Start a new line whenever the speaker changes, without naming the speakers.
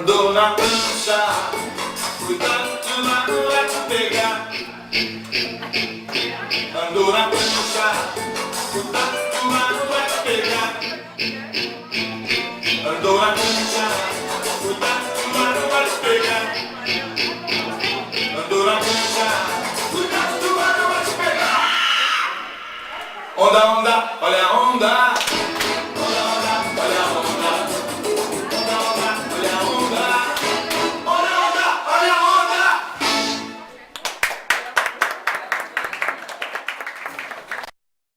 Andou na prancha, foi tanto magoar te pegar. Andou na prancha, foi tanto magoar